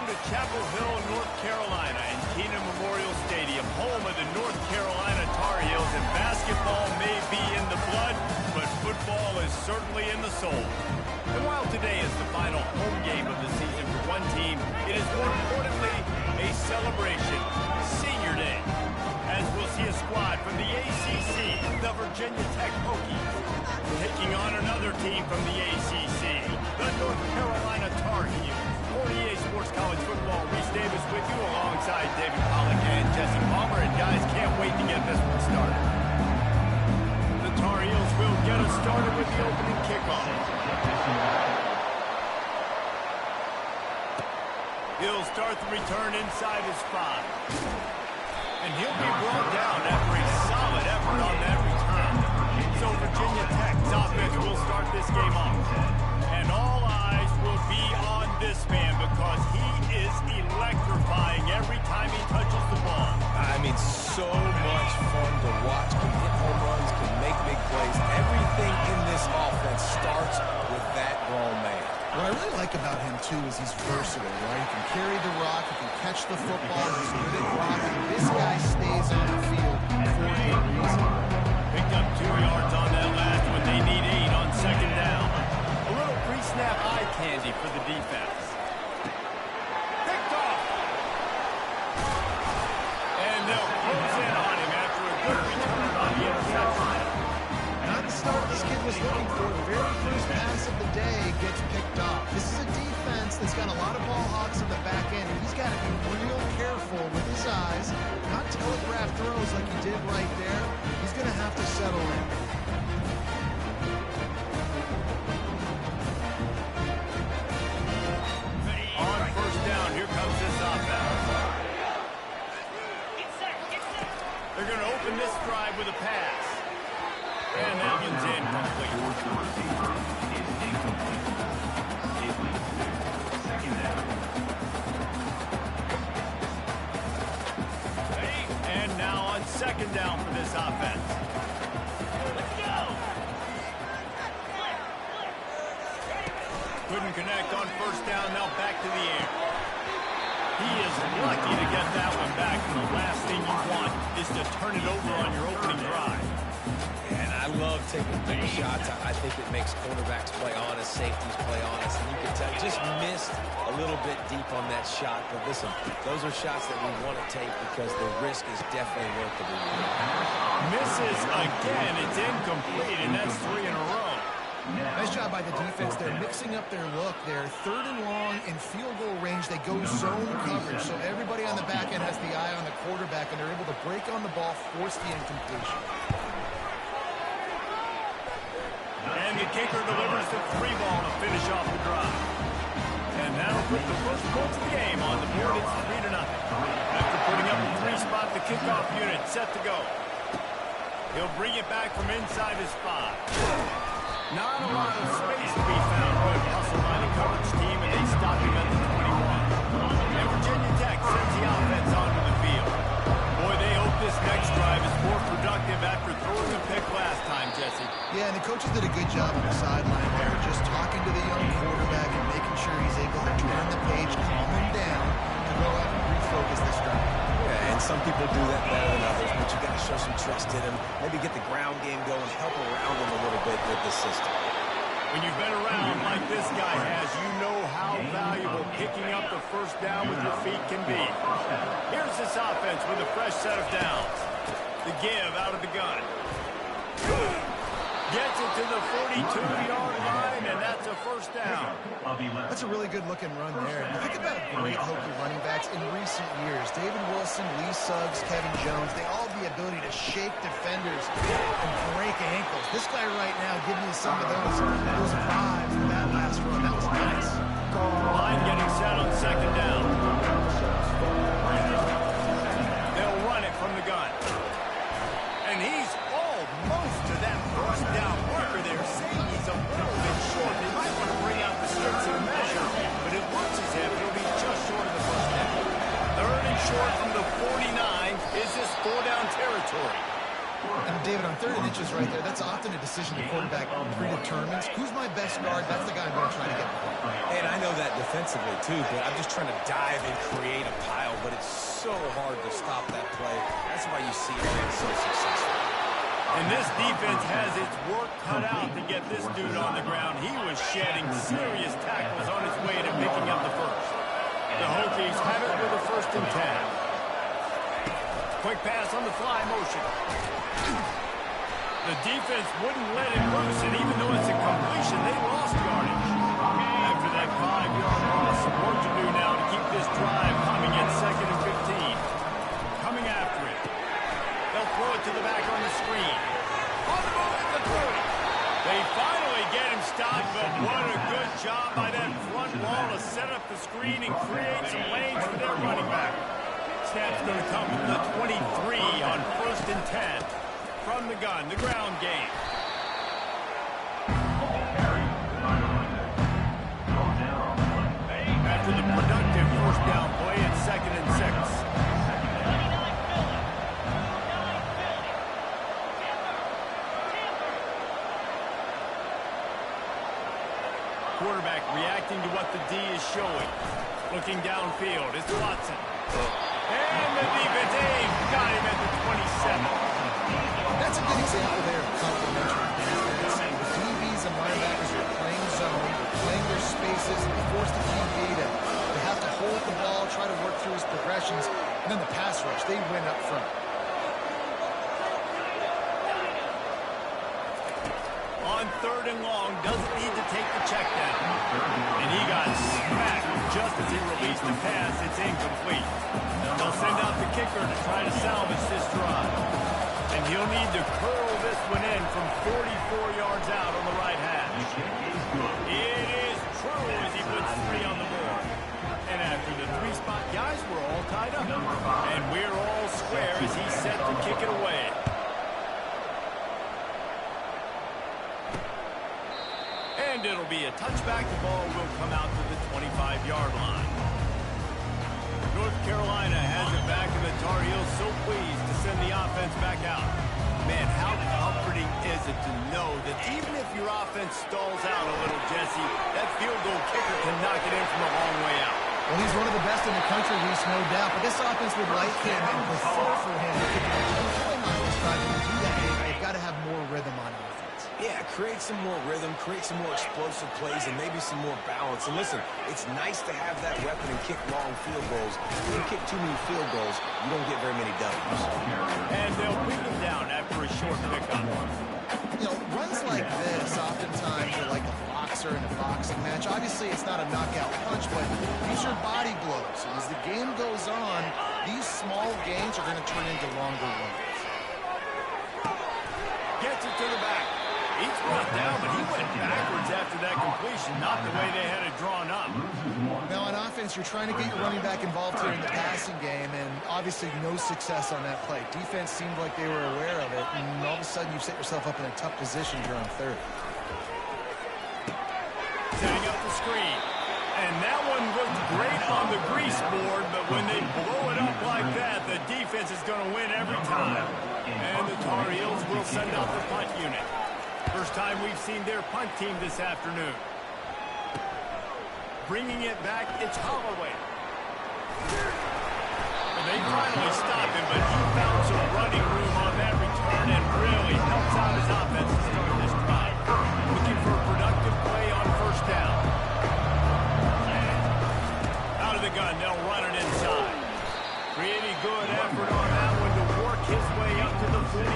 Welcome to Chapel Hill, North Carolina, and Keenan Memorial Stadium, home of the North Carolina Tar Heels. And basketball may be in the blood, but football is certainly in the soul. And while today is the final home game of the season for one team, it is more importantly a celebration, Senior Day, as we'll see a squad from the ACC, the Virginia Tech Hokies, taking on another team from the ACC, the North Carolina Tar Heels. For EA Sports College Football, Reese Davis with you alongside David Pollack and Jesse Palmer. And guys, can't wait to get this one started. The Tar Heels will get us started with the opening kickoff. He'll start the return inside his 5. And he'll be brought down after a solid effort on that return. So Virginia Tech's offense will start this game off. And all eyes will be on this man because he is electrifying every time he touches the ball. I mean, so much fun to watch. Can hit home runs, can make big plays. Everything in this offense starts with that grown man. What I really like about him, too, is he's versatile, right? He can carry the rock, he can catch the football, he's good at blocking. This guy stays on the field for a reason. Picked up 2 yards on that last one. They need 8 on second down. A little pre-snap eye candy for the defense. Picked off. And they'll close in on him after a good return on the interception. Not the start this kid was looking for. The very first pass of the day gets picked off. This is a defense that's got a lot of ball hawks on the back end, and he's got to be real careful with his eyes, not telegraph throws like he did right there. He's going to have to settle in. On first down, here comes this offense. They're going to open this drive with a pass. And that one's incomplete. And now on second down for this offense. Let's go! Couldn't connect on first down, now back to the air. He is lucky to get that one back, and the last thing you want is to turn it over on your opening drive. And I love taking big shots. I think it makes quarterbacks play honest, safeties play honest, and you can tell just missed a little bit deep on that shot. But listen, those are shots that we want to take because the risk is definitely worth the reward. Misses again. It's incomplete, and that's 3 in a row. Nice job by the defense. They're mixing up their look. They're third and long in field goal range. They go zone coverage, so everybody on the back end has the eye on the quarterback, and they're able to break on the ball, force the incompletion. And the kicker delivers the 3 ball to finish off the drive. And that'll put the first points of the game on the board. It's 3-0. After putting up the 3 spot, the kickoff unit set to go. He'll bring it back from inside his 5. Not a lot of space to be found. Good hustle by the coverage team, and they stop him at the 21. And Virginia Tech sends the offense onto the field. Boy, they hope this next drive is more productive after throwing a pick last time, Jesse. Yeah, and the coaches did a good job on the sideline there, just talking to the young quarterback and making sure he's able to turn the page, calm him down, to go out and refocus this drive. Yeah, and some people do that better than others, but you got to show some trust in him. Maybe get the ground game going, help around him a little bit with the system. When you've been around like this guy has, you know how valuable picking up the first down with your feet can be. Here's this offense with a fresh set of downs. The give out of the gun. Gets it to the 42-yard line, and that's a first down. That's a really good-looking run there. Think about great Hokie running backs in recent years. David Wilson, Lee Suggs, Kevin Jones, they all have the ability to shake defenders and break ankles. This guy right now giving you some of those vibes in that last run. That was nice. Line getting set on second down. They'll run it from the gun. And he's almost to that first down marker there. Saying he's a little bit short. They might want to bring out the sticks and measure, but it looks as if it'll be just short of the first down. Third and short from the 49. Is this 4-down territory? And David, on 3rd and inches right there, that's often a decision the quarterback predetermines. Who's my best guard? That's the guy I'm going to try to get. And I know that defensively, too, but I'm just trying to dive and create a pile, but it's so hard to stop that play. That's why you see it being so successful. And this defense has its work cut out to get this dude on the ground. He was shedding serious tackles on his way to picking up the first. The Hokies have it with a 1st and 10. Quick pass on the fly motion. The defense wouldn't let it loose, and even though it's a completion, they lost yardage. After that 5-yard loss, some work to do now to keep this drive coming at 2nd and 15. Coming after it. They'll throw it to the back on the screen. On the move at the 30. They finally get him stopped, but what a good job by that front wall to set up the screen and create some lanes for their running back. Snap's going to come from the 23 on 1st and 10. From the gun, the ground game. After the productive 1st down play, it's 2nd and 6. Quarterback reacting to what the D is showing. Looking downfield, it's Watson. And the defense got him at the 27. That's a good example there of complementary defense. The DBs and linebackers are playing zone, playing their spaces, and they force the QB to have to hold the ball, try to work through his progressions, and then the pass rush, they win up front. On 3rd and long, doesn't need to take the check down. And he got smacked just as he released the pass. It's incomplete. They'll send out the kicker to try to salvage this drive. And he'll need to curl this one in from 44 yards out on the right hash. It is true as he puts 3 on the board. And after the 3-spot guys, we're all tied up. And we're all square as he's set to kick it away. And it'll be a touchback. The ball will come out to the 25-yard line. North Carolina has it back, and the Tar Heels so pleased to send the offense back out. Man, how comforting is it to know that even if your offense stalls out a little, Jesse, that field goal kicker can knock it in from a long way out. Well, he's one of the best in the country, Reese, no doubt. But this offense would like him and prefer for him to kick it. Probably not this time. To do that, they've got to have more rhythm on offense. Yeah, create some more rhythm, create some more explosive plays, and maybe some more balance. And listen, it's nice to have that weapon and kick long field goals. If you kick too many field goals, you don't get very many W's. And they'll bring him down after a short pickup. You know, runs like this oftentimes are like a boxer in a boxing match. Obviously, it's not a knockout punch, but these are body blows. And as the game goes on, these small gains are going to turn into longer runs. Gets it to the back. He's brought down, but he went backwards after that completion, not the way they had it drawn up. Now, on offense, you're trying to get your running back involved here in the passing game, and obviously no success on that play. Defense seemed like they were aware of it, and all of a sudden you've set yourself up in a tough position here on 3rd. Setting up the screen. And that one looked great on the grease board, but when they blow it up like that, the defense is going to win every time. And the Tar Heels will send out the punt unit. First time we've seen their punt team this afternoon. Bringing it back, it's Holloway. Well, they finally stopped him, but he found some running room on that return and really helps out his offense to start this drive. Looking for a productive play on 1st down. Out of the gun, they'll run it inside. Pretty good effort on that one to work his way up to the 42.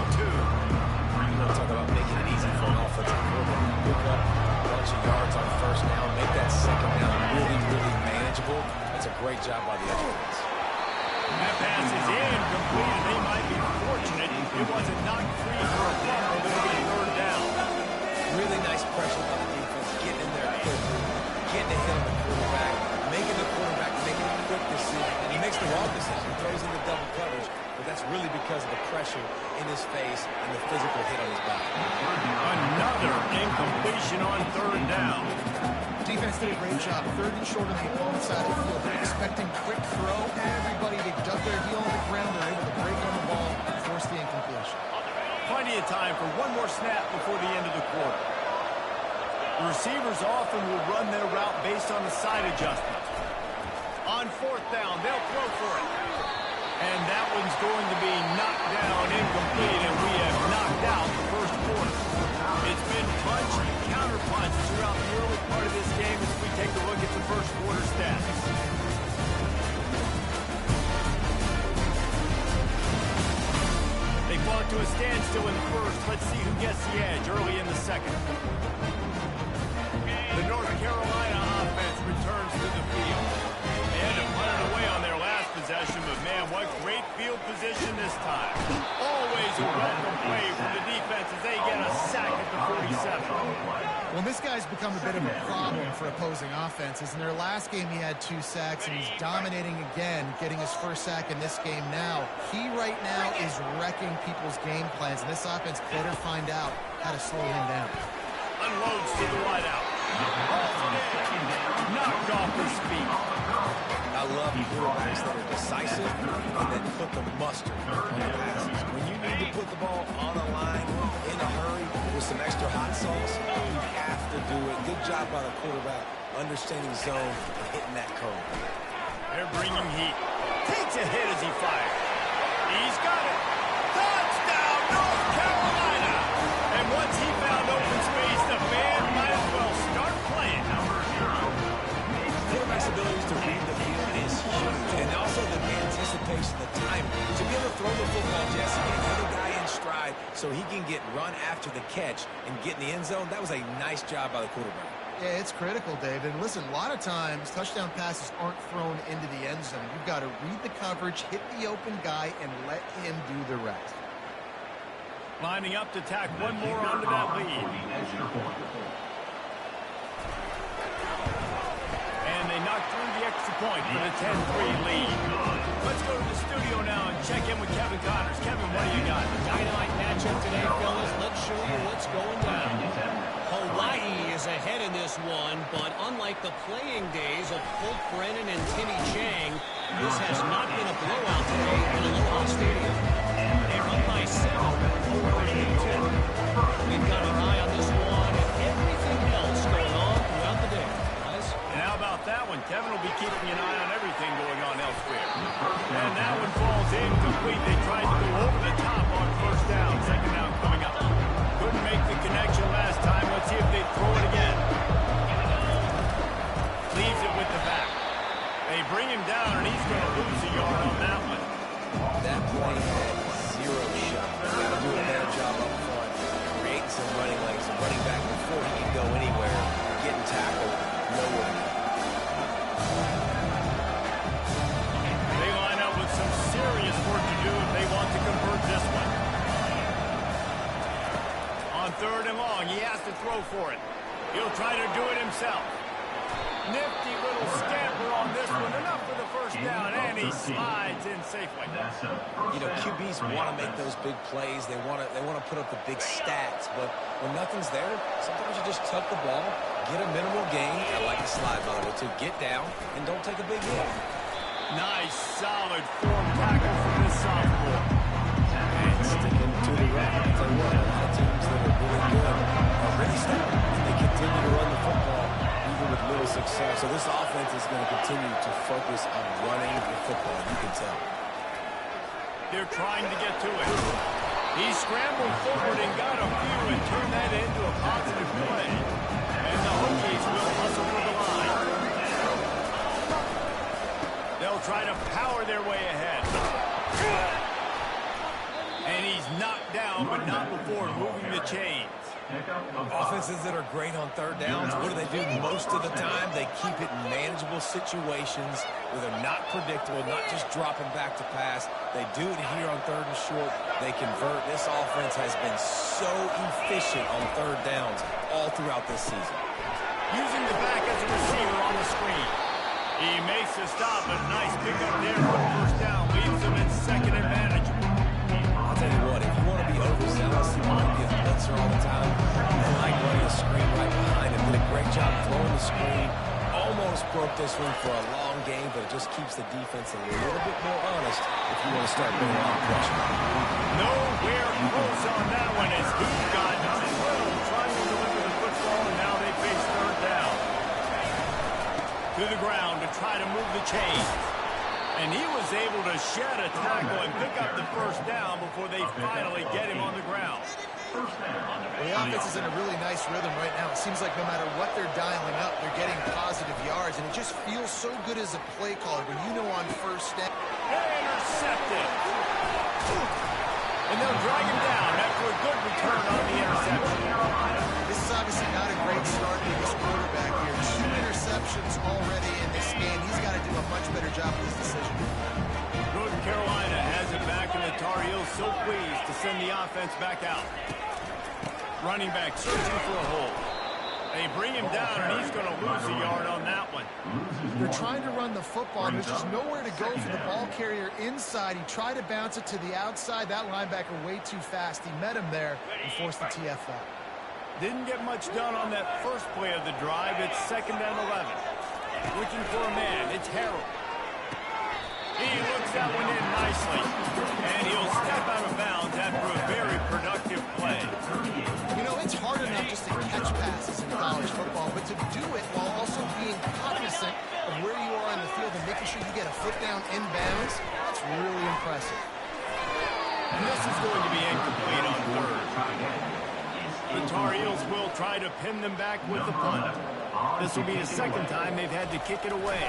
Talk about making it easy for an offensive quarterback. Pick up a bunch of yards on 1st down, make that 2nd down really, really manageable. That's a great job by the offense. That pass is incomplete, and they might be fortunate it wasn't knocked free for a fumble, but it'll be 3rd down. Really nice pressure by the defense, getting in there quick, getting a hit on the quarterback, making the quarterback make a quick decision, and he makes the wrong decision, throws into double coverage. But that's really because of the pressure in his face and the physical hit on his back. Another incompletion on 3rd down. Defense did a great job. 3rd and short on the opponent's side of the field. They're expecting quick throw. Everybody, they dug their heel on the ground. They're able to break on the ball and force the incompletion. Plenty of time for one more snap before the end of the quarter. The receivers often will run their route based on a side adjustment. On fourth down, they'll throw for it. And that one's going to be knocked down incomplete, and we have knocked out the first quarter. It's been punch and counter-punch throughout the early part of this game as we take a look at the first quarter stats. They fought to a standstill in the first. Let's see who gets the edge early in the second. The North Carolina offense returns to the field. They had to punt it away on their last possession, but man, what great field position this time. Always a welcome play from the defense as they get a sack at the 47. Well, this guy's become a bit of a problem for opposing offenses. In their last game, he had 2 sacks, and he's dominating again, getting his first sack in this game now. He right now is wrecking people's game plans, and this offense better find out how to slow him down. Unloads to the wideout. Knocked off his feet. I love quarterbacks that are decisive and that put the mustard on the passes. When you need to put the ball on a line in a hurry with some extra hot sauce, you have to do it. Good job by the quarterback understanding zone and hitting that cone. They're bringing heat. Takes a hit as he fires. He's got it. Touchdown, North Carolina. And once he found open space, the band might as well start playing. Quarterback's abilities to read the field is huge. And also the anticipation, the time. To be able to throw the football, Jesse, and hit a guy in stride so he can get run after the catch and get in the end zone, that was a nice job by the quarterback. Yeah, it's critical, David. And listen, a lot of times, touchdown passes aren't thrown into the end zone. You've got to read the coverage, hit the open guy, and let him do the rest. Lining up to tack one more onto that lead. And they knock through the extra point for the 10-3 lead. Let's go to the studio now and check in with Kevin Connors. Kevin, what do you got? Dynamite matchup today, fellas. Let's show you what's going down. Hawaii is ahead in this one, but unlike the playing days of Colt Brennan and Timmy Chang, this has not been a blowout today in Aloha Stadium. They're up by 7 over Washington. We've got our eye on this one and everything else going on throughout the day. Guys? And how about that one? Kevin will be keeping an eye on everything going on elsewhere. And that one falls incomplete. They tried to go over the top on first down. Second down coming up. Couldn't make the connection last time. Let's see if they throw it again. Leaves it with the back. They bring him down, and he's going to lose a yard on that one. That play had 0 shot. Got to do a better job up front, creating some running lanes, some running back before he can go anywhere, getting tackled, nowhere to go. They line up with some serious work to do if they want to convert this one. On third and long, he has to throw for it. He'll try to do it himself. Nifty little scamper on this one. Enough for the first down, and he slides in safely. You know, QBs want to make those big plays. They want to put up the big stats. But when nothing's there, sometimes you just tuck the ball, get a minimal gain. I like the slide, by the way, to get down and don't take a big hit. Nice, solid form tackle from this sophomore. And sticking to the run. I'll tell you what, a lot of teams that are really good are really stout. They continue to run the football even with little success. So this offense is going to continue to focus on running the football. You can tell. They're trying to get to it. He scrambled forward and got a few and turned that into a positive play. And the Hokies will hustle for the line. They'll try to power their way ahead. And he's knocked down, but not before moving the chains. Offenses that are great on third downs, what do they do most of the time? They keep it in manageable situations where they're not predictable, not just dropping back to pass. They do it here on third and short. They convert. This offense has been so efficient on third downs all throughout this season. Using the back as a receiver on the screen. He makes the stop, but nice pickup there for the first down. Leaves him in second and manageable. I'll tell you what, if you want to be overzealous, you want to be a blitzer all the time, you like running a screen right behind him. Did a great job throwing the screen. Almost broke this one for a long game, but it just keeps the defense a little bit more honest if you want to start bringing on pressure. Nowhere close on that one. chains. And he was able to shed a tackle and pick up the first down before they finally get him on the ground. Well, the offense is in a really nice rhythm right now. It seems like no matter what they're dialing up, they're getting positive yards, and it just feels so good as a play caller when you know on first down. Intercepted. And they'll drag him down after a good return on the interception. This is obviously not a great start for this quarterback here. 2 interceptions already in this game. He's got to do a much better job with his decision. North Carolina has it back, and the Tar Heels so pleased to send the offense back out. Running back searching for a hole. They bring him down, and he's going to lose a yard on that one. They're trying to run the football, and there's just nowhere to go for the ball carrier inside. He tried to bounce it to the outside. That linebacker way too fast. He met him there and forced the TFA. Didn't get much done on that first play of the drive. It's 2nd and 11. Looking for a man. It's Harold. He looks that one in nicely. And he'll step out of bounds after a very productive play. You know, it's hard enough just to catch passes in college football, but to do it while also being cognizant of where you are in the field and making sure you get a foot down in bounds, that's really impressive. And this is going to be incomplete on 3rd. The Tar Heels will try to pin them back with the punt. This will be the 2nd time they've had to kick it away.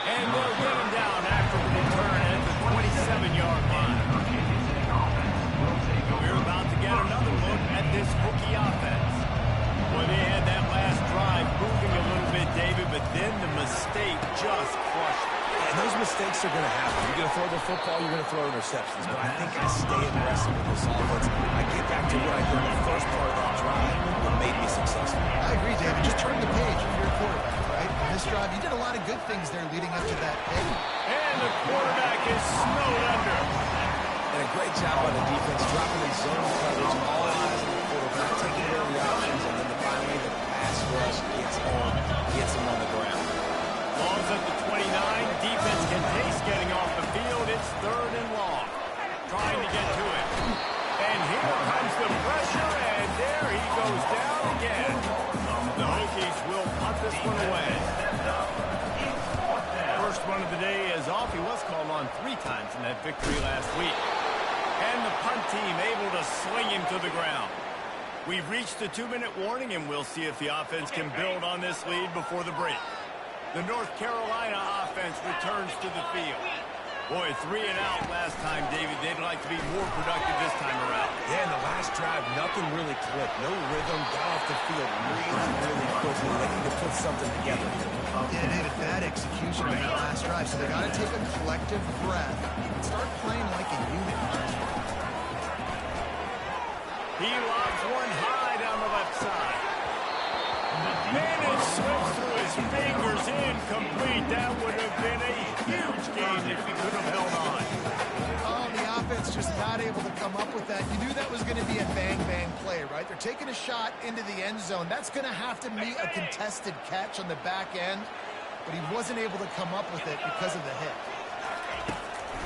And they'll get him down after the return at the 27-yard line. We're about to get another look at this Hokie offense. Well, they had that last drive moving a little bit, David, but then the mistake just crushed it. And those mistakes are going to happen. You're going to throw the football, you're going to throw interceptions. But I think I stay aggressive with this offense. I get back to what I did in the first part of that drive that made me successful. I agree, David. Just turn the page if you're a quarterback, right? On this drive, you did a lot of good things there leading up to that pick. And the quarterback is snowed under. And a great job by the defense, dropping in zone coverage, all eyes on the quarterback, taking care of the options, and then finally the pass rush gets him on the ground. Ball's at the 29. Defense can taste getting off the field. It's 3rd and long. Trying to get to it. And here comes the pressure, and there he goes down again. The Hokies will punt this one away. First run of the day is off. He was called on 3 times in that victory last week. And the punt team able to sling him to the ground. We've reached the 2-minute warning, and we'll see if the offense can build on this lead before the break. The North Carolina offense returns to the field. Boy, 3 and out last time, David. They'd like to be more productive this time around. Yeah, in the last drive, nothing really clicked. No rhythm, got off the field really quickly. They need to put something together here. Yeah, David, bad execution on that last drive, so they got to take a collective breath and start playing like a unit. He lobs one high down the left side. Man, it slips through his fingers, incomplete. That would have been a huge gain if he could have held on. Oh, the offense just not able to come up with that. You knew that was going to be a bang-bang play, right? They're taking a shot into the end zone. That's going to have to be a contested catch on the back end, but he wasn't able to come up with it because of the hit.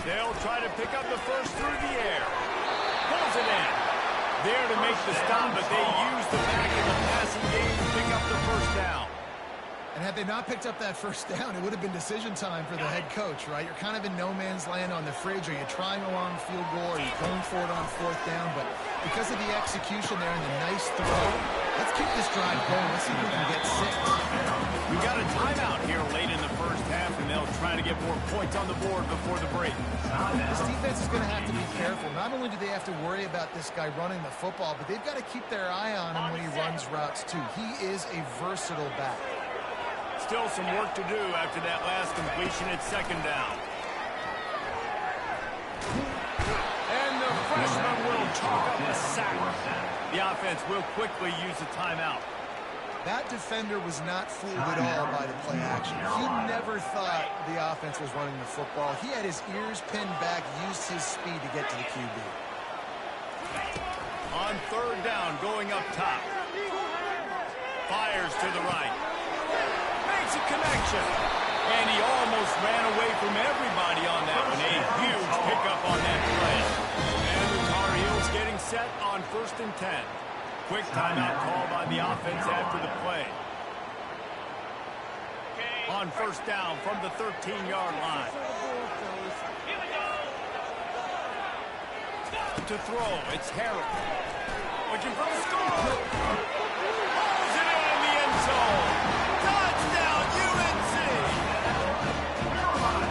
They'll try to pick up the first through the air. Pulls it in. There to make the stop, but they use the back in the passing game to pick up the first down. And had they not picked up that first down, it would have been decision time for the head coach, right? You're kind of in no man's land on the fridge. Are you trying a long field goal? Are you going for it on 4th down? But because of the execution there and the nice throw, let's keep this drive going. Let's see if we can get 6. We've got a timeout here late in the first half, and they'll try to get more points on the board before the break. This defense is going to have to be careful. Not only do they have to worry about this guy running the football, but they've got to keep their eye on him when he runs routes, too. He is a versatile back. Still some work to do after that last completion at 2nd down. And the freshman will chalk up a sack. The offense will quickly use a timeout. That defender was not fooled at all by the play action. He never thought the offense was running the football. He had his ears pinned back, used his speed to get to the QB. On 3rd down, going up top. Fires to the right. Makes a connection. And he almost ran away from everybody on that one. A huge pickup on that play. And the Tar Heels getting set on 1st and 10. Quick timeout call by the offense after the play. On first down from the 13-yard line. To throw, it's Harris. Looking for the score. Pulls it in the end zone. Touchdown, UNC.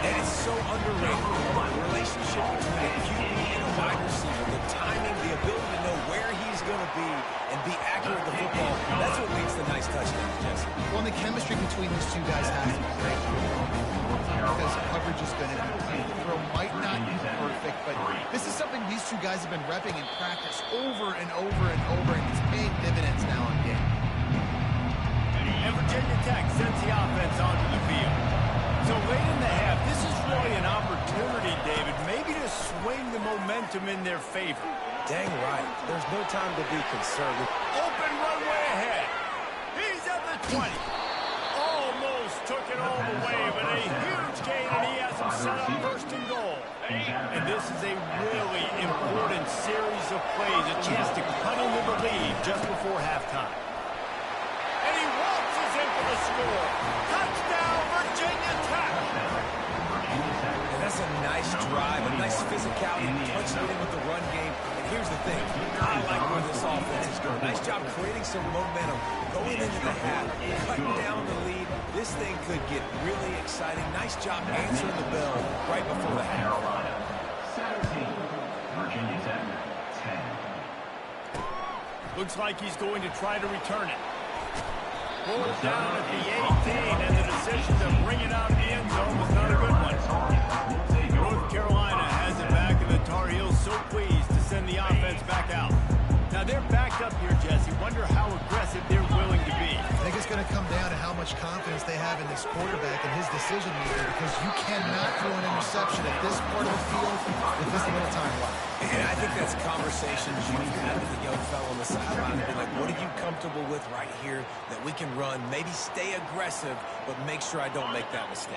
And it's so underrated. The relationship between a QB and a wide receiver, the timing, the ability to know where he's going to be and be accurate with the football, that's what makes the nice touchdown, Jesse. Well, and the chemistry between these two guys has to be great. Because coverage is going to be tight. The throw might not be perfect, but this is something these two guys have been repping in practice over and over and over, and it's paying dividends now on game. And Virginia Tech sends the offense onto the field. So late in the half, this is really an opportunity, David, maybe to swing the momentum in their favor. Dang right. There's no time to be concerned. Open runway ahead. He's at the 20. Almost took it all the way, but a huge gain, and he has him set up first and goal. And this is a really important series of plays, a chance to cut into the lead just before halftime. And he waltzes in for the score. Touchdown, Virginia Tech. And that's a nice drive, a nice physicality, punching it in with the run game. And here's the thing, I like where this offense is going. Nice job creating some momentum, going into the half, cutting down the lead. This thing could get really exciting. Nice job answering the bell right before the half. 17, Virginia Tech, 10. Looks like he's going to try to return it. Pulled down at the 18, and the decision to bring it out in the end zone was not a good one. North Carolina has it back, and the Tar Heels so pleased to send the offense back out. Now they're backed up here, Jesse. Wonder how aggressive they're willing to be. I think it's going to come down to how much confidence they have in this quarterback and his decision-making, because you cannot throw an interception at this part of the field with this little time left. And I think that's conversations you need to have with the young fellow on the sideline and be like, what are you comfortable with right here that we can run? Maybe stay aggressive, but make sure I don't make that mistake.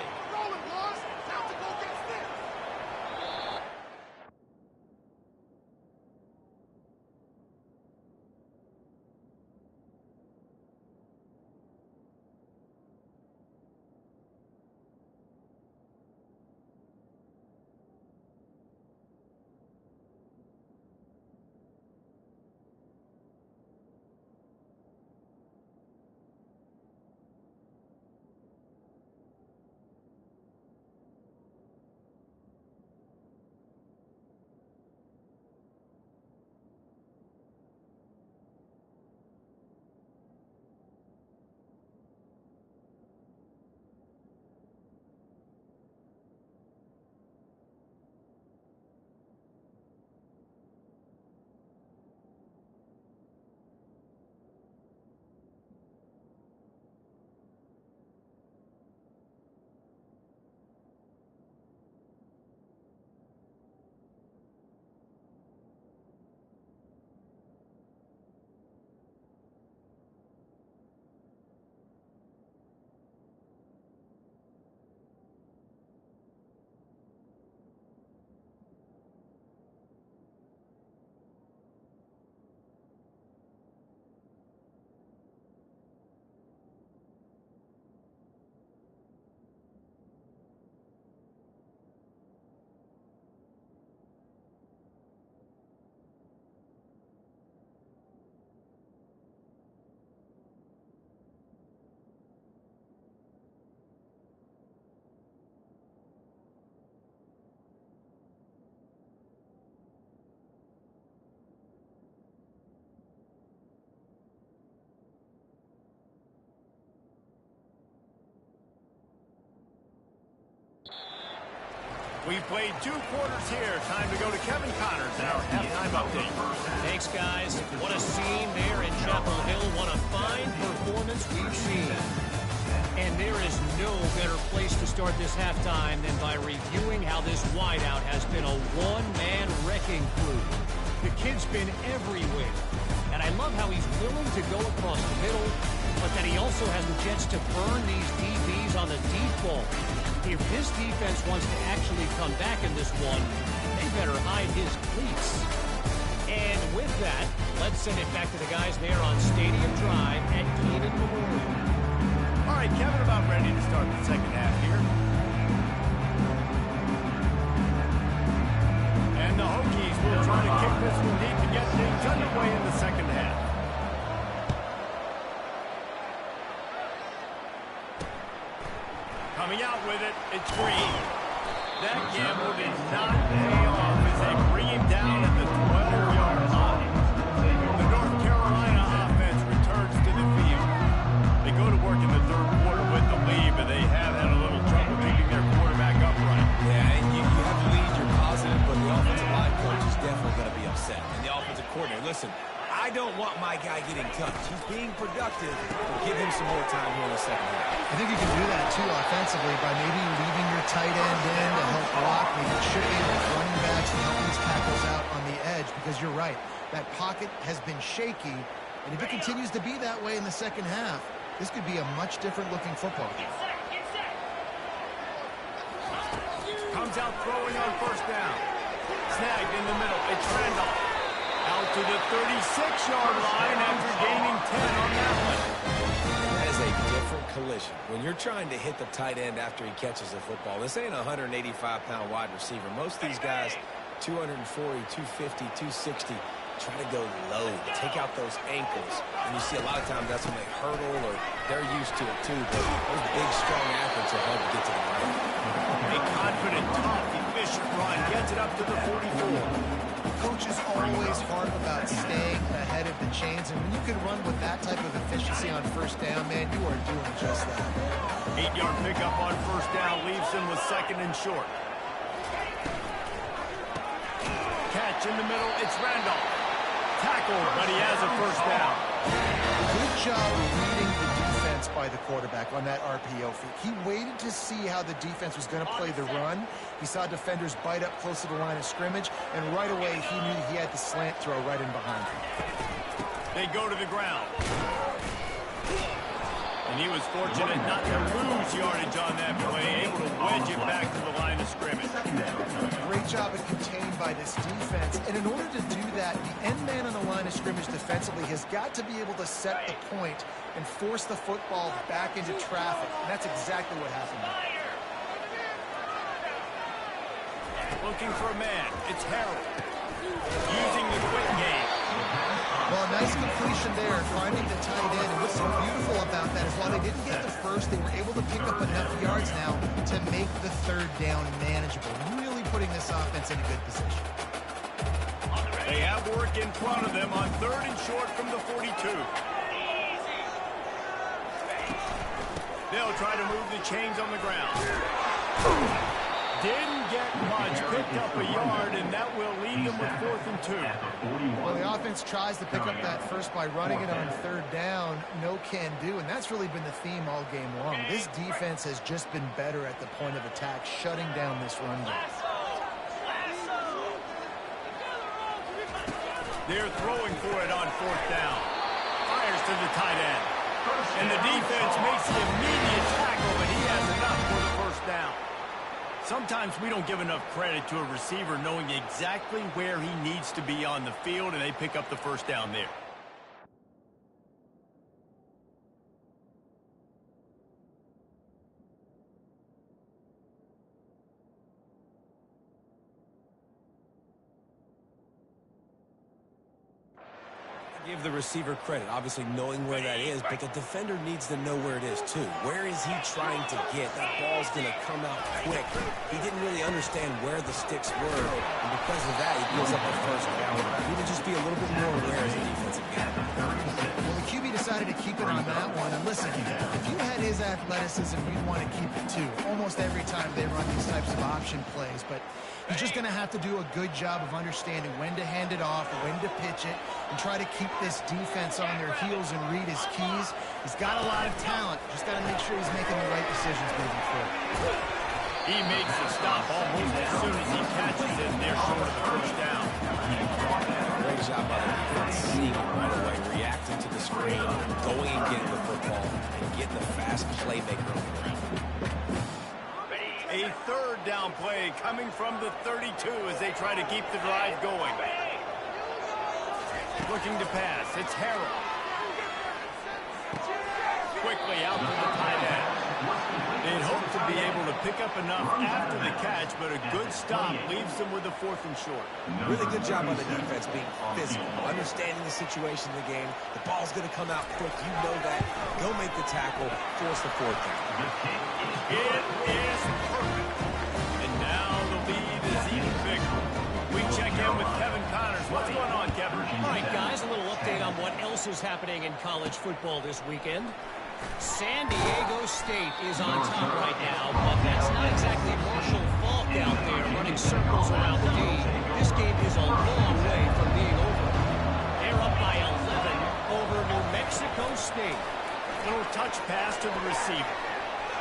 We played 2 quarters here. Time to go to Kevin Connors in our halftime update. Thanks, guys. What a scene there in Chapel Hill. What a fine performance we've seen. And there is no better place to start this halftime than by reviewing how this wideout has been a one-man wrecking crew. The kid's been everywhere. And I love how he's willing to go across the middle, but that he also has the jets to burn these DBs on the deep ball. If this defense wants to actually come back in this one, they better hide his cleats. And with that, let's send it back to the guys there on Stadium Drive at Kenan Memorial. All right, Kevin, about ready to start the second half here. And the Hokies will try to kick this one deep to get things underway in the second half. Coming out with it, it's Green. That gamble did not pay off as they bring him down at the 12-yard line. The North Carolina offense returns to the field. They go to work in the third quarter with the lead, but they have had a little trouble keeping their quarterback upright. Yeah, and you have the lead, you're positive, but the offensive line coach is definitely going to be upset. And the offensive coordinator, listen, I don't want my guy getting touched. He's being productive, but give him some more time here in the second half. I think you can do that, too, offensively, by maybe leaving your tight end in to help block, maybe chipping with running backs and help these tackles out on the edge, because you're right. That pocket has been shaky, and if it continues to be that way in the second half, this could be a much different-looking football game. Comes out throwing on first down. Snagged in the middle. It's Randolph. Out to the 36-yard line after gaining 10 on that one. That is a different collision. When you're trying to hit the tight end after he catches the football, this ain't a 185-pound wide receiver. Most of these guys, 240, 250, 260, try to go low, take out those ankles. And you see a lot of times that's when they hurdle or they're used to it too. But those big, strong athletes are hard to get to the line. A confident, tough, efficient run gets it up to the 44. Coach is always hard about staying ahead of the chains, and when you can run with that type of efficiency on first down, man, you are doing just that. 8-yard pickup on first down leaves him with second and short. Catch in the middle, it's Randolph. Tackled, but he has a first down. Good job reading the defense by the quarterback on that RPO feed. He waited to see how the defense was going to play the run. He saw defenders bite up close to the line of scrimmage, and right away he knew he had the slant throw right in behind him. They go to the ground. And he was fortunate not to lose yardage on that play, able to wedge it back to the line of scrimmage. Great job of contained by this defense. And in order to do that, the end man on the line of scrimmage defensively has got to be able to set the point and force the football back into traffic. And that's exactly what happened there. Looking for a man. It's Harold. Using the quick game. Well, a nice completion there, finding the tight end. And what's so beautiful about that is while they didn't get the first, they were able to pick up enough yards now to make the third down manageable. Really putting this offense in a good position. They have work in front of them on third and short from the 42. They'll try to move the chains on the ground. Didn't get much, picked up a yard, and that will lead them with 4th and 2. Well, the offense tries to pick up that first by running it on third down. No can do, and that's really been the theme all game long. This defense has just been better at the point of attack, shutting down this run game. They're throwing for it on 4th down. Fires to the tight end. And the defense makes the immediate tackle, but he has enough for the first down. Sometimes we don't give enough credit to a receiver knowing exactly where he needs to be on the field, and they pick up the first down there. Give the receiver credit, obviously knowing where that is, but the defender needs to know where it is too. Where is he trying to get? That ball's going to come out quick. He didn't really understand where the sticks were, and because of that, he gives up the first down. He need to just be a little bit more aware as a defensive guy. Well, the QB decided to keep it on that one, and listen, if you had his athleticism, you'd want to keep it too. Almost every time they run these types of option plays, but he's just going to have to do a good job of understanding when to hand it off, when to pitch it, and try to keep this defense on their heels and read his keys. He's got a lot of talent. Just got to make sure he's making the right decisions moving forward. He makes the stop almost as soon as he catches it, and they're short of the first down. Great job by the defense, seeing it right away, reacting to the screen, going and getting the football, and getting the fast playmaker on the ground. A third down play coming from the 32 as they try to keep the drive going. looking to pass. It's Harrell. Quickly out to the tight end. They'd hope to be able to pick up enough after the catch, but a good stop leaves them with a 4th and short. Really good job on the defense being physical, understanding the situation in the game. The ball's going to come out quick. You know that. Go make the tackle, force the 4th down. It is perfect. And now the lead is even bigger. We check in with Kevin Connors. What's going on, Kevin? All right, guys, a little update on what else is happening in college football this weekend. San Diego State is on top right now, but that's not exactly Marshall Faulk out there running circles around the D. This game is a long way from being over. They're up by 11 over New Mexico State. Little touch pass to the receiver.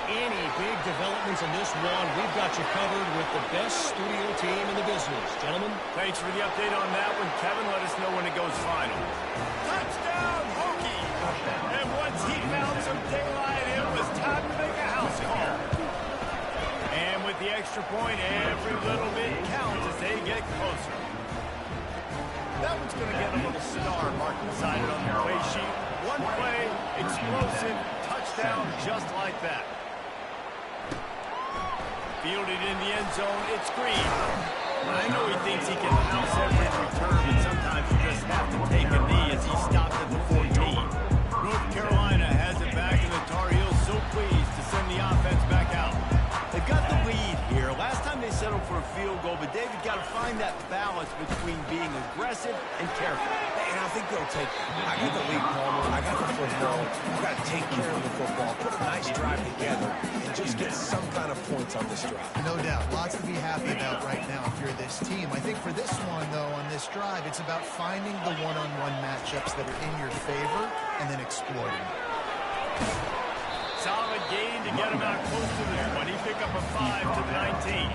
Any big developments in this one, we've got you covered with the best studio team in the business. Gentlemen, Thanks for the update on that one, Kevin. Let us know when it goes final. Touchdown, Hokie! And once he found some daylight, it was time to make a house call. And with the extra point, every little bit counts as they get closer. That one's going to get a little star mark beside it on the play sheet. One play, explosive, touchdown just like that. Fielded in the end zone, it's Green. I know he thinks he can house every return, but sometimes you just have to take a knee as he stopped at the 14. North Carolina has it back, and the Tar Heels so pleased to send the offense back out. They've got the lead here. Last time they settled for a field goal, but David got to find that balance between being aggressive and careful. And I think they'll take it. I got the lead, Palmer. I got the football. You've got to take care of the football, put a nice drive together, and just get some kind of points on this drive. No doubt. Lots to be happy about right now if you're this team. I think for this one, though, on this drive, it's about finding the one-on-one matchups that are in your favor and then exploiting them. Solid gain to get him out close to the 20. Pick up a 5 to the 19.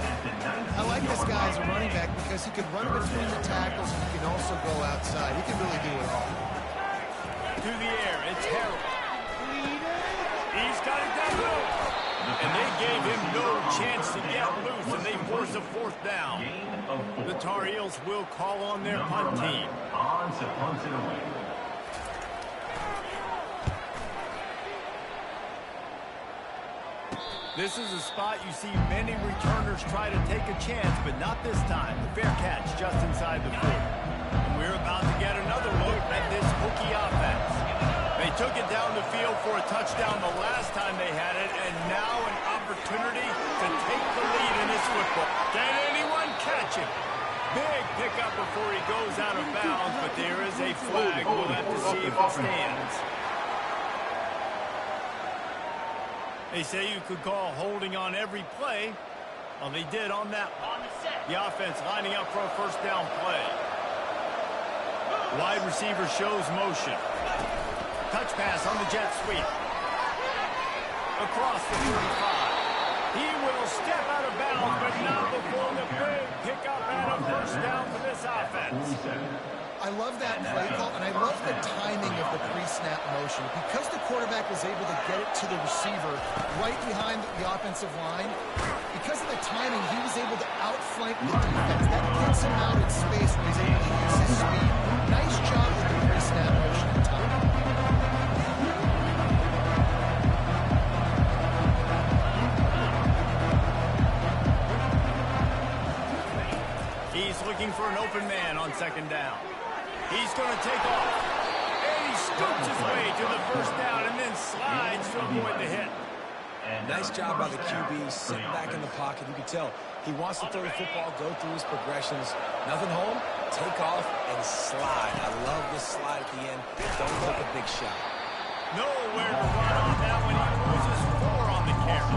I like this guy as a running back because he could run between the tackles and he can also go outside. He can really do it all. To the air, it's Harrell. He's got it down low. And they gave him no chance to get loose, and they force a 4th down. The Tar Heels will call on their punt team. On to punt it away. This is a spot you see many returners try to take a chance, but not this time. The fair catch just inside the 40. And we're about to get another look at this Hokie offense. They took it down the field for a touchdown the last time they had it, and now an opportunity to take the lead in this football. Can anyone catch him? Big pickup before he goes out of bounds, but there is a flag. We'll have to see if it stands. They say you could call holding on every play. Well, they did on that one. The offense lining up for a 1st down play. Wide receiver shows motion. Touch pass on the jet sweep. Across the 35. He will step out of bounds, but not before the big pickup and a 1st down for this offense. I love that play call, and I love the timing of the pre-snap motion. Because the quarterback was able to get it to the receiver right behind the offensive line, because of the timing, he was able to outflank the defense. That gets him out in space where he's able to use his speed. Nice job with the pre-snap motion and timing. He's looking for an open man on 2nd down. He's going to take off. And he scoots his way to the 1st down and then slides to avoid the hit. Nice job by the QB, sitting back in the pocket. You can tell he wants to throw the football, go through his progressions. Nothing home, take off, and slide. I love this slide at the end. Don't take a big shot. Nowhere to run on that one. He loses 4 on the carry.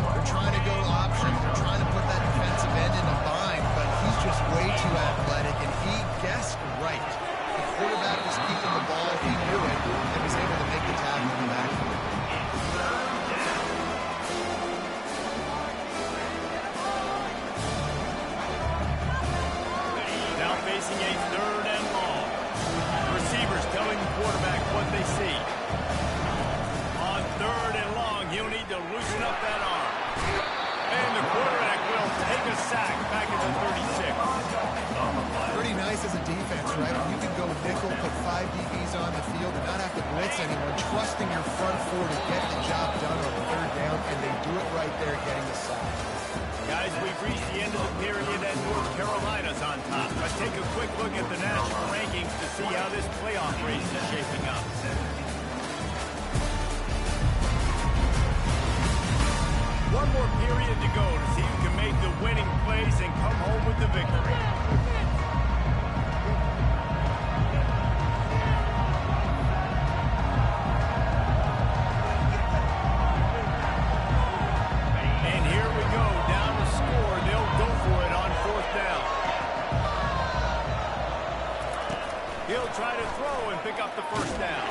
They're trying to go option. They're trying to put that defensive end in a bind, but he's just way too athletic, and he guessed right. The quarterback was keeping the ball. He knew it and was able to make the tackle in the backfield. Now facing a 3rd and long. Receivers telling the quarterback what they see. On 3rd and long, he'll need to loosen up that arm. And the quarterback will take a sack back at the 36. Pretty nice as a defense, right? When you can go nickel anyone, trusting your front four to get the job done on third down, and they do it right there, getting the sack. Guys, we've reached the end of the period and North Carolina's on top. Let's take a quick look at the national rankings to see how this playoff race is shaping up. One more period to go to see who can make the winning plays and come home with the victory. Try to throw and pick up the first down.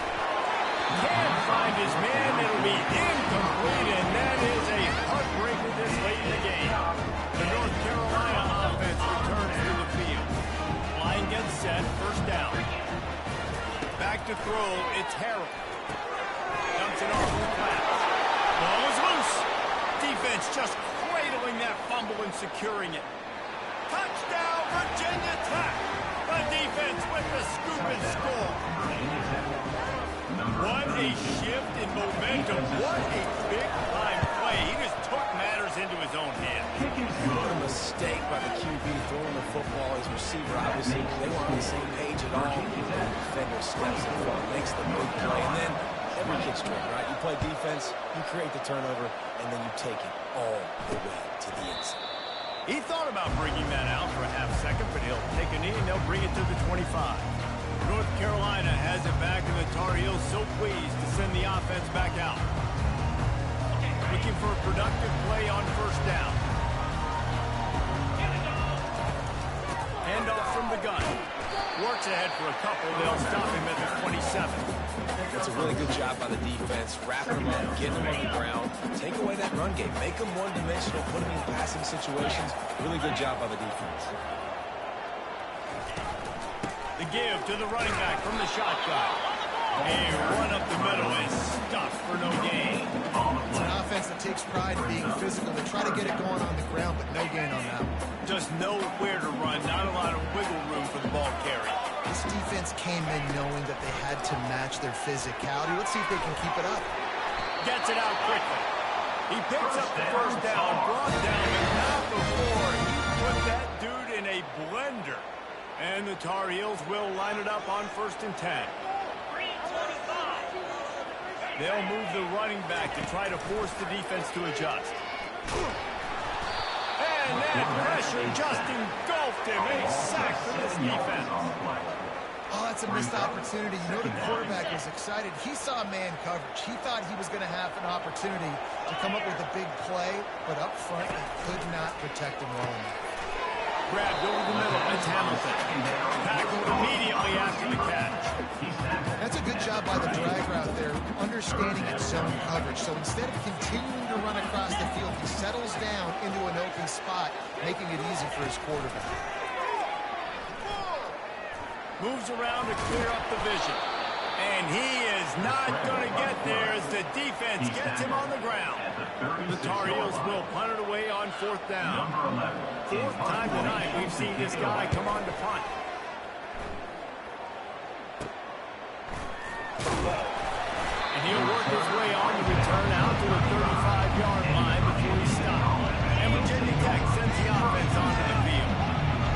Can't find his man. It'll be incomplete, and that is a heartbreaker this late in the game. The North Carolina offense returns to the field. Line gets set, first down. Back to throw, it's Harrell. Dumps it off the flat. Ball is loose. Defense just cradling that fumble and securing it. Touchdown, Virginia Tech. The defense with the scoop and score. What a shift in momentum. What a big-time play. He just took matters into his own hands. What a mistake by the QB throwing the football. His receiver, obviously, they weren't on the same page at all. The defender steps in front, makes the big play, and then every kid's dream, right? You play defense, you create the turnover, and then you take it all the way to the inside. He thought about bringing that out for a half second, but he'll take a knee and they'll bring it to the 25. North Carolina has it back, and the Tar Heels so pleased to send the offense back out. Looking for a productive play on first down. Handoff from the gun. Works ahead for a couple. They'll stop him at the 27. That's a really good job by the defense, wrapping him up, getting him on the ground, take away that run game, make him one-dimensional, put him in passing situations. Really good job by the defense. The give to the running back from the shotgun. A run up the middle is stuffed for no gain. It's an offense that takes pride in being physical. They try to get it going on the ground, but no gain on that one. Just nowhere to run, not a lot of wiggle room for the ball carry. This defense came in knowing that they had to match their physicality. Let's see if they can keep it up. Gets it out quickly. He picks up the first down, brought down, but not before he put that dude in a blender. And the Tar Heels will line it up on 1st and 10. They'll move the running back to try to force the defense to adjust. And that pressure just engulfed him. A sack for this defense. Oh, that's a missed opportunity. You know the quarterback was excited. He saw man coverage. He thought he was going to have an opportunity to come up with a big play, but up front, he could not protect him well enough. Grabbed over the middle. It's Hamilton. Tackled immediately after the catch. That's a good job by the drag route there, understanding its zone coverage. So instead of continuing to run across the field, he settles down into an open spot, making it easy for his quarterback. Moves around to clear up the vision. And he is not going to get there as the defense gets him on the ground. The Tar Heels will punt it away on 4th down. 4th time tonight we've seen this guy come on to punt. And he'll work his way on the return out to the 35-yard line before he stops. And Virginia Tech sends the offense onto the field.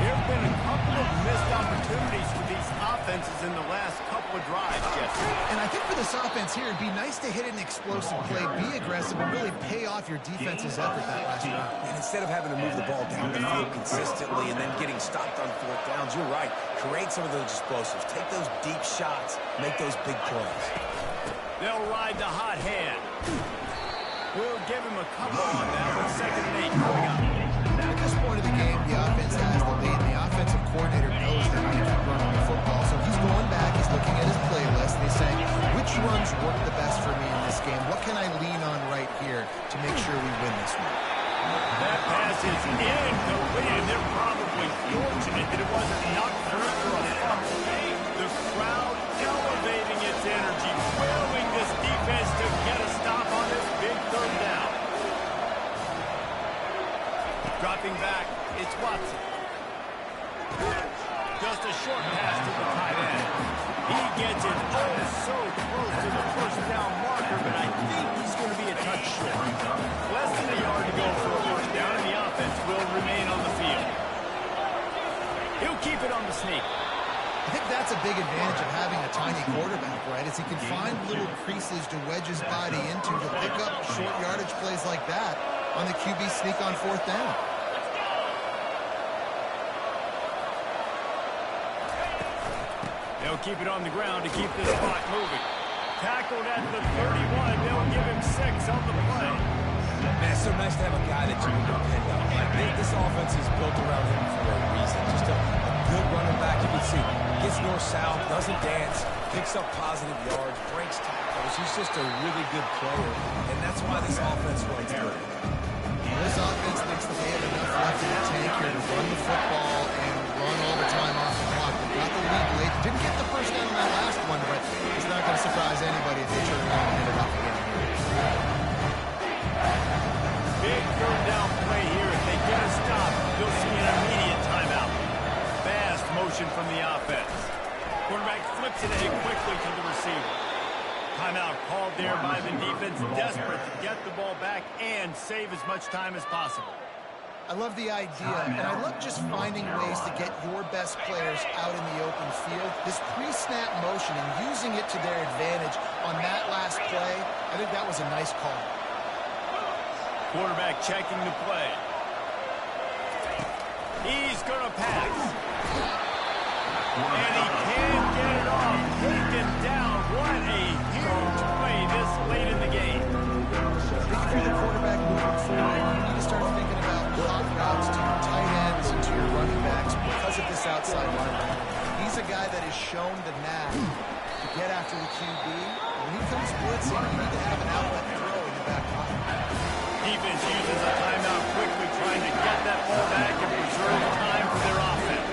There have been a couple of missed opportunities for these offenses in the last couple of drives, Jesse. And I think for this offense here, it'd be nice to hit an explosive play, be aggressive, and really pay off your defense's effort that last round. And instead of having to move the ball down the field consistently and then getting stopped on 4th downs, you're right. Create some of those explosives. Take those deep shots. Make those big plays. They'll ride the hot hand. We'll give him a couple on that with 2nd and 8 coming up. At this point of the game, the offense has the lead. The offensive coordinator knows they need to keep running the football. So he's going back, he's looking at his playlist, and he's saying, which runs work the best for me in this game? What can I lean on right here to make sure we win this one? That pass is incomplete, and they're probably fortunate that it wasn't knocked through for a fumble. The crowd elevating its energy, willing this defense to get a stop on this big 3rd down. Dropping back, it's Watson. Just a short pass to the tight end. He gets it oh so close to the first down marker, but I think he's going to be a touch short. Less than a yard to go for a first down, and the offense will remain on the field. He'll keep it on the sneak. I think that's a big advantage of having a tiny quarterback, right? Is he can find little creases to wedge his body into to pick up short yardage plays like that on the QB sneak on fourth down. They'll keep it on the ground to keep this clock moving. Tackled at the 31. They'll give him 6 on the play. Man, it's so nice to have a guy that you can depend on. Like, this offense is built around him for a reason. Just a good running back. You can see gets north-south, doesn't dance, picks up positive yards, breaks tackles. He's just a really good player, and that's why this offense runs good. This offense thinks that they have enough left in the tank here to run the football and run all the time off the clock. They got the lead late. Didn't get the first down on that last one, but it's not going to surprise anybody if they turn around and hit it off again here. Big third down play here. If they get a stop, you'll see an immediate timeout. Fast motion from the offense. Quarterback flips it ahead quickly to the receiver. Timeout called there by the defense, desperate to get the ball back and save as much time as possible. I love the idea, and I love just finding ways to get your best players out in the open field. This pre-snap motion and using it to their advantage on that last play, I think that was a nice call. Quarterback checking the play. He's going to pass. And he can get it off. Taken down. What a huge play this late in the game. If you're the quarterback moving forward, you need to start thinking about hot routes to your tight ends and to your running backs because of this outside linebacker. He's a guy that has shown the knack to get after the QB. When he comes blitzing, you need to have an outlet throw in your back pocket. Defense uses a timeout quickly, trying to get that ball back and preserve time for their offense.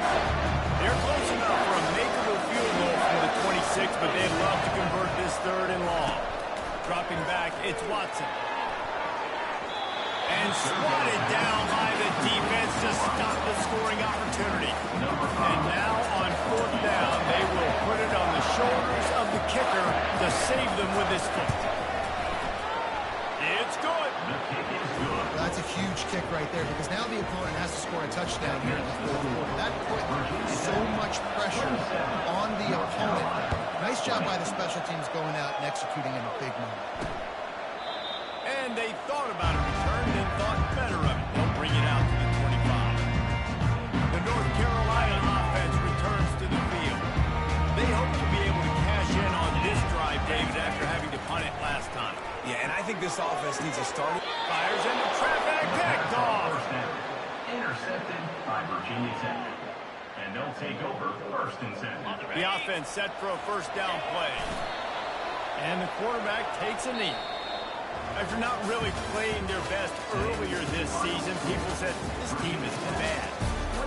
They're close enough for a makeable field goal from the 26, but they'd love to convert this third and long. Dropping back, it's Watson. And swatted down by the defense to stop the scoring opportunity. And now on fourth down, they will put it on the shoulders of the kicker to save them with his foot. It's good. Well, that's a huge kick right there because now the opponent has to score a touchdown here in the fourth quarter. That put so much pressure on the opponent. Nice job by the special teams going out and executing in a big moment. And they thought about a return and thought better of it. They'll bring it out to the 25. The North Carolina offense returns to the field. They hope to be able to cash in on this drive, David, after having to punt it last time. Yeah, and I think this offense needs a start. Fires into traffic, picked off. Intercepted by Virginia Tech. And they'll take over 1st and 7. The offense set for a first down play. And the quarterback takes a knee. After not really playing their best earlier this season, people said, this team is bad.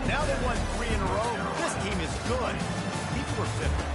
Now they won 3 in a row. This team is good. People are fickle.